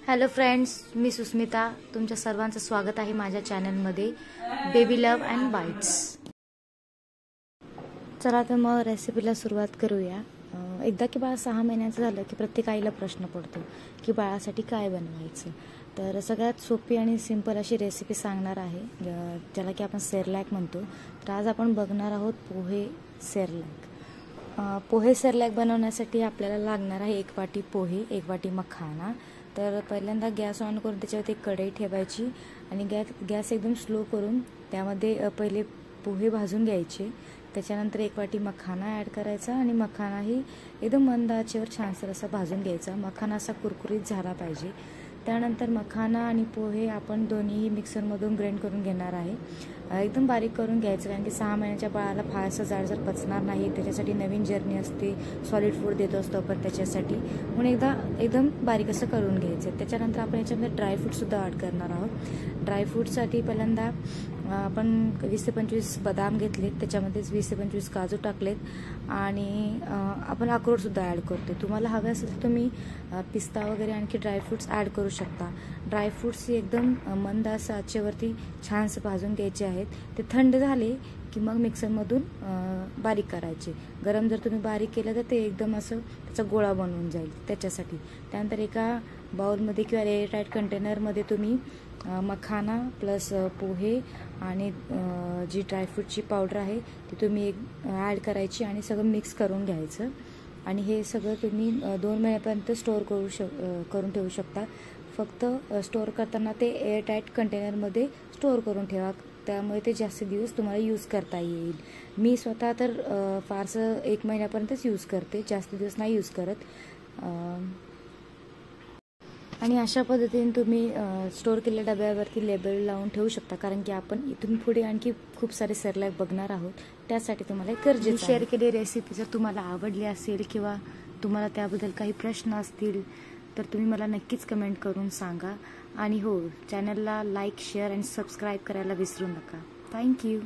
Hello friends, मी सुस्मिता. तुमच्या सर्वांचं स्वागत आहे माझ्या चॅनलमध्ये बेबी लव्ह अँड बाईट्स. चला तर मग रेसिपीला सुरुवात करूया. एकदा की बाळ 6 महिन्याचं झालं की प्रत्येक आईला प्रश्न पडतो की बाळासाठी काय बनवायचं. तर सगळ्यात सोपी आणि सिंपल अशी रेसिपी सांगणार आहे, ज्याला की आपण सेरलॅक म्हणतो. तर आज आपण बघणार आहोत पोहे सेरलॅक. पोहे सेरलॅक बनवण्यासाठी आपल्याला लागणार आहे 1 वाटी पोहे, 1 वाटी मखाना. तर पहिल्यांदा गॅस ऑन करून त्याच्यावरती एक कढई ठेवायची आणि गॅस एकदम स्लो करून त्यामध्ये पहिले पोहे भाजून घ्यायचे. त्याच्यानंतर 1 वाटी मखाना ॲड करायचा आणि मखानाही एकदम मंद आचेवर छानसर असा भाजून घ्यायचा. मखाना असा कुरकुरीत झाला पाहिजे. त्यानंतर मखाना आणि पोहे आपण दोन्हीही मिक्सरमधून ग्राइंड करून घेणार आहे. एकदम बारीक करून घ्यायचं, कारण की 6 महिन्याच्या बाळाला फारसं जाडसर पचणार नाही. त्याच्यासाठी नवीन जर्नी असते, सॉलिड फूड देतो असतो आपण त्याच्यासाठी, म्हणून एकदम बारीक असं करून घ्यायचं. त्याच्यानंतर आपण याच्यामध्ये ड्रायफ्रूटसुद्धा ॲड करणार आहोत. ड्रायफ्रूटसाठी पहिल्यांदा आपण 20 ते 25 बदाम घेतलेत, त्याच्यामध्येच 20 ते 25 काजू टाकलेत आणि आपण अक्रोडसुद्धा ॲड करतो. तुम्हाला हवे असेल तर तुम्ही पिस्ता वगैरे आणखी ड्रायफ्रूट्स ॲड करू शकता. ड्रायफ्रूट्स एकदम मंद असं आचेवरती छानसं भाजून घ्यायचे आहेत. ते थंड झाले की मग मिक्सरमधून बारीक करायचे. गरम जर तुम्ही बारीक केलं तर ते एकदम असं त्याचा गोळा बनवून जाईल त्याच्यासाठी. त्यानंतर एका बाउलमध्ये किंवा एअरटाईट कंटेनरमध्ये तुम्ही मखाना प्लस पोहे आणि जी ड्रायफ्रूटची पावडर आहे ती तुम्ही ॲड करायची आणि सगळं मिक्स करून घ्यायचं. आणि हे सगळं तुम्ही 2 महिन्यापर्यंत स्टोअर करून ठेवू शकता. फक्त स्टोअर करताना ते एअरटाईट कंटेनरमध्ये स्टोअर करून ठेवा, त्यामुळे ते जास्त दिवस तुम्हाला यूज करता येईल. मी स्वतः तर फारसं 1 महिन्यापर्यंतच यूज करते, जास्त दिवस नाही यूज करत. आणि अशा पद्धतीने तुम्ही स्टोअर केलेल्या डब्यावरती लेबल लावून ठेवू शकता, कारण की आपण इथून पुढे आणखी खूप सारे सेरलॅक बघणार आहोत. त्यासाठी तुम्हाला गरजेचं शेअर केलेली रेसिपी जर तुम्हाला आवडली असेल किंवा तुम्हाला त्याबद्दल काही प्रश्न असतील तर तुम्ही मला नक्कीच कमेंट करून सांगा. आणि हो, चॅनलला लाईक, शेअर आणि सबस्क्राईब करायला विसरू नका. थँक्यू.